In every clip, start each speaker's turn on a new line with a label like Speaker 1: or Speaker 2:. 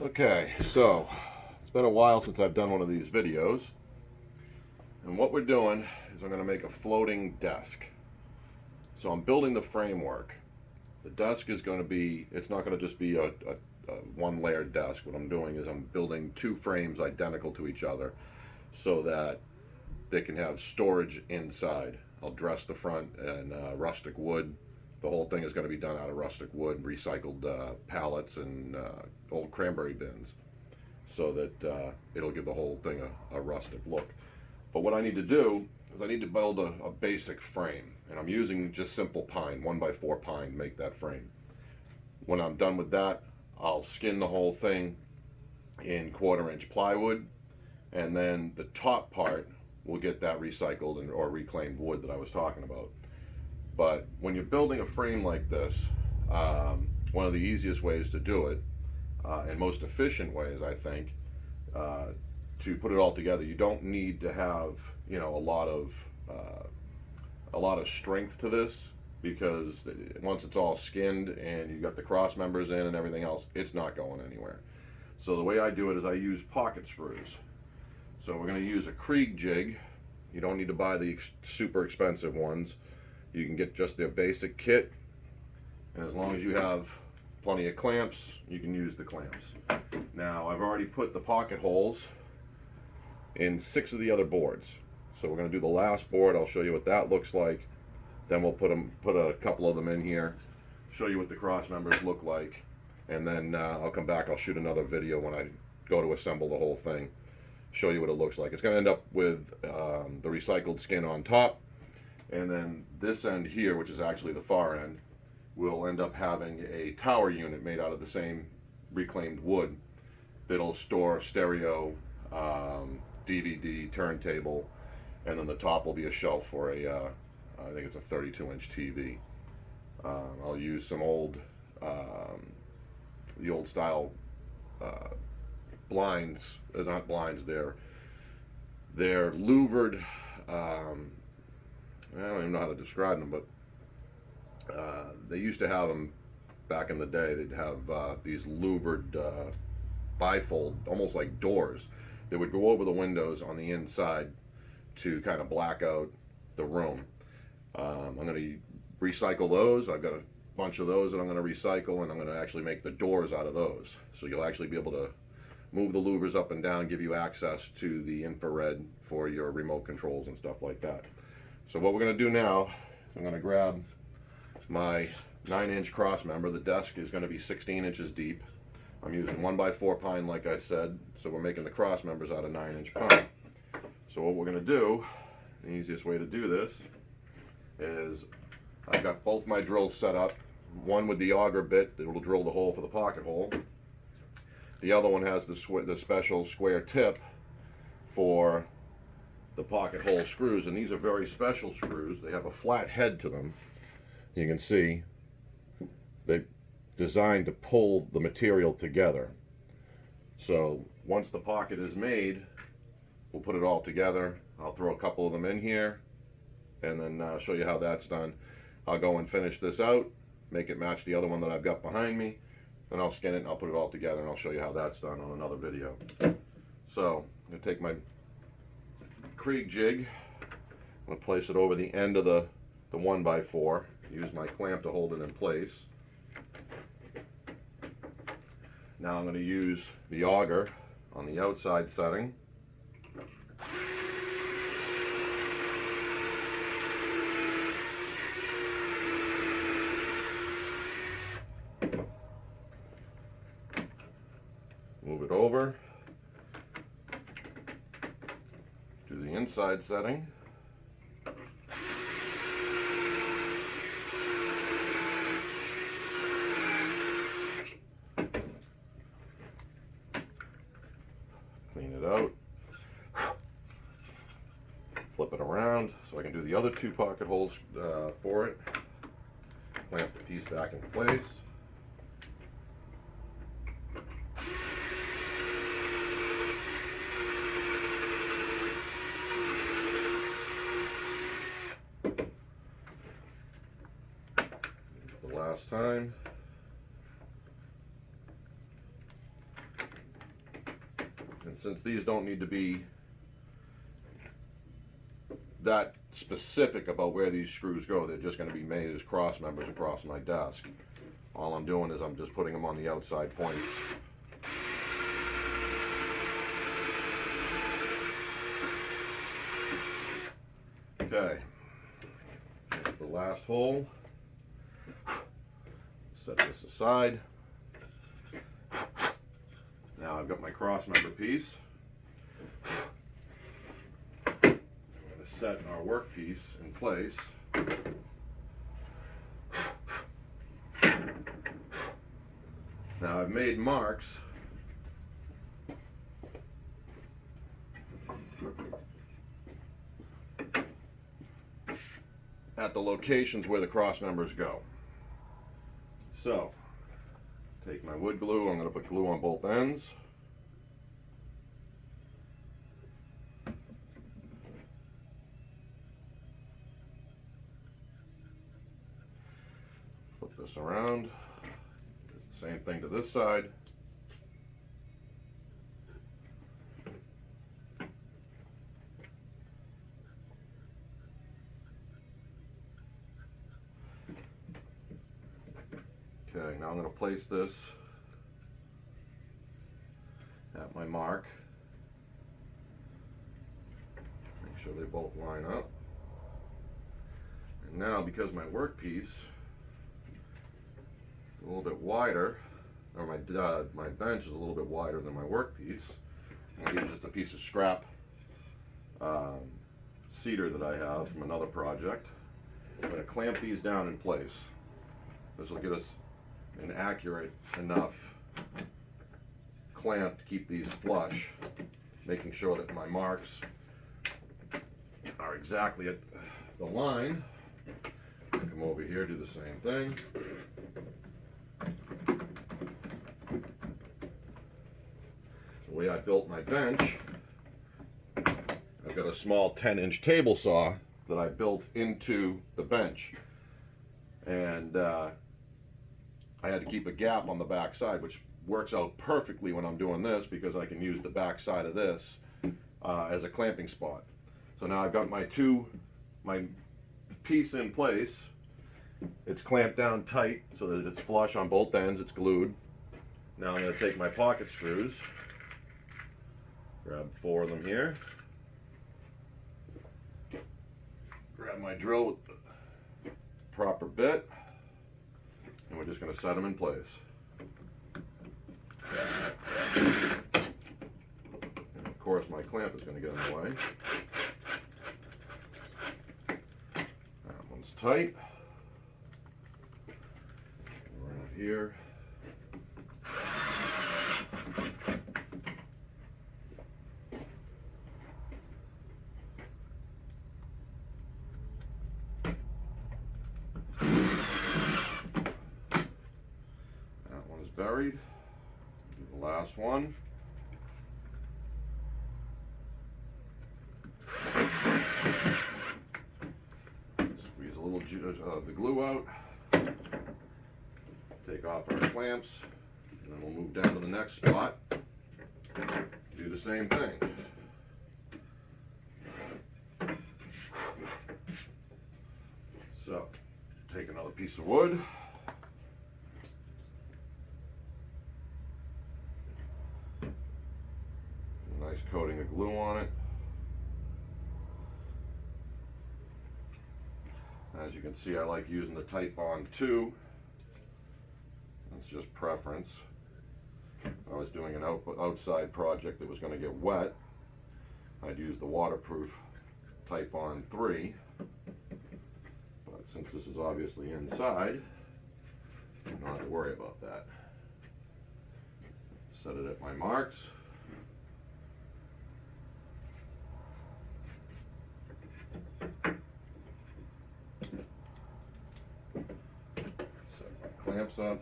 Speaker 1: Okay, so it's been a while since I've done one of these videos, and what we're doing is I'm going to make a floating desk. So I'm building the framework. The desk is going to be, it's not going to just be a one layered desk. What I'm doing is I'm building two frames identical to each other so that they can have storage inside. I'll dress the front in rustic wood. The whole thing is going to be done out of rustic wood, recycled pallets and old cranberry bins, so that it'll give the whole thing a rustic look. But what I need to do is I need to build a basic frame, and I'm using just simple pine, 1x4 pine, to make that frame. When I'm done with that, I'll skin the whole thing in 1/4 inch plywood, and then the top part will get that recycled or reclaimed wood that I was talking about. But when you're building a frame like this, one of the easiest ways to do it, and most efficient ways, I think, to put it all together, you don't need to have a lot of strength to this, because once it's all skinned and you got the cross members in and everything else, it's not going anywhere. So the way I do it is I use pocket screws. So we're going to use a Krieg jig. You don't need to buy the super expensive ones. You can get just their basic kit, and as long as you have plenty of clamps, you can use the clamps. Now I've already put the pocket holes in 6 of the other boards. So we're going to do the last board. I'll show you what that looks like. Then we'll put a couple of them in here, show you what the cross members look like, and then I'll come back. I'll shoot another video when I go to assemble the whole thing, show you what it looks like. It's going to end up with the recycled skin on top, and then this end here, which is actually the far end, will end up having a tower unit made out of the same reclaimed wood that'll store stereo, DVD, turntable, and then the top will be a shelf for I think it's a 32-inch TV. I'll use some the old style blinds, not blinds, they're louvered, I don't even know how to describe them, but they used to have them back in the day. They'd have these louvered bifold, almost like doors, that would go over the windows on the inside to kind of black out the room. I'm going to recycle those. I've got a bunch of those that I'm going to recycle, and I'm going to actually make the doors out of those. So you'll actually be able to move the louvers up and down, give you access to the infrared for your remote controls and stuff like that. So what we're going to do now is I'm going to grab my 9-inch cross member. The desk is going to be 16 inches deep. I'm using 1x4 pine, like I said, so we're making the cross members out of 9-inch pine. So what we're going to do, the easiest way to do this, is I've got both my drills set up. One with the auger bit that will drill the hole for the pocket hole. The other one has the special square tip for the pocket hole screws, and these are very special screws. They have a flat head to them. You can see they're designed to pull the material together. So once the pocket is made, we'll put it all together. I'll throw a couple of them in here, and then show you how that's done. I'll go and finish this out, make it match the other one that I've got behind me, then I'll skin it and I'll put it all together, and I'll show you how that's done on another video. So I'm going to take my Krieg jig, I'm going to place it over the end of the 1x4, use my clamp to hold it in place. Now I'm going to use the auger on the outside setting. Move it over to the inside setting. Clean it out. Flip it around so I can do the other 2 pocket holes for it. Clamp the piece back in place. The last time. And since these don't need to be that specific about where these screws go, they're just going to be made as cross members across my desk. All I'm doing is I'm just putting them on the outside points. Okay, that's the last hole. Set this aside. Now I've got my cross member piece. I'm going to set our workpiece in place. Now I've made marks at the locations where the cross members go. So, take my wood glue, I'm going to put glue on both ends. Flip this around. Same thing to this side. Okay, now I'm going to place this at my mark. Make sure they both line up. And now, because my workpiece is a little bit wider, or my bench is a little bit wider than my workpiece, I'm going to use just a piece of scrap cedar that I have from another project. I'm going to clamp these down in place. This will get us an accurate enough clamp to keep these flush, making sure that my marks are exactly at the line. Come over here, do the same thing. The way I built my bench, I've got a small 10-inch table saw that I built into the bench, and I had to keep a gap on the back side, which works out perfectly when I'm doing this because I can use the back side of this as a clamping spot. So now I've got my piece in place. It's clamped down tight so that it's flush on both ends, it's glued. Now I'm going to take my pocket screws, grab 4 of them here, grab my drill with the proper bit, and we're just going to set them in place. And of course my clamp is going to get in the way. That one's tight. Right here. Buried. Do the last one. Squeeze a little the glue out. Take off our clamps, and then we'll move down to the next spot. Do the same thing. So, take another piece of wood. Nice coating of glue on it. As you can see, I like using the Tight Bond 2. That's just preference. If I was doing an outside project that was going to get wet, I'd use the waterproof Tight Bond 3. But since this is obviously inside, I don't have to worry about that. Set it at my marks. Clamps up.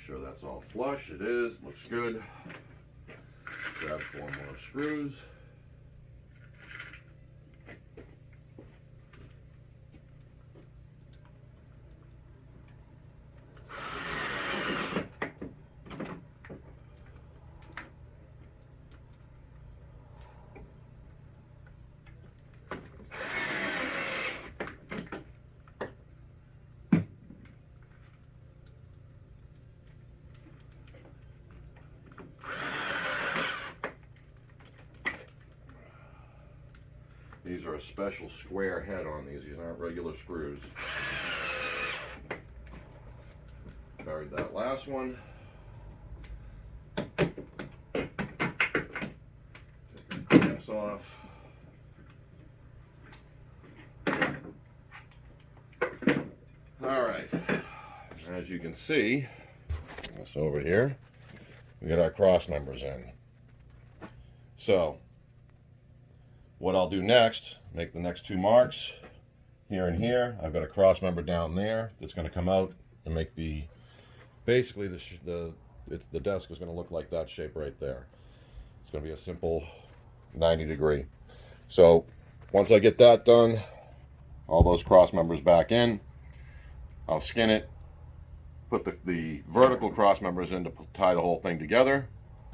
Speaker 1: sure that's all flush. It is. Looks good. Grab 4 more screws. These are a special square head on these. These aren't regular screws. Buried that last one. Take the clamps off. All right. As you can see, this over here, we got our cross members in. So, what I'll do next, make the next 2 marks here and here. I've got a cross member down there that's going to come out and make the, basically the desk is going to look like that shape right there. It's going to be a simple 90-degree. So once I get that done, all those cross members back in, I'll skin it, put the vertical cross members in to tie the whole thing together.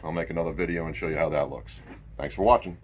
Speaker 1: I'll make another video and show you how that looks. Thanks for watching.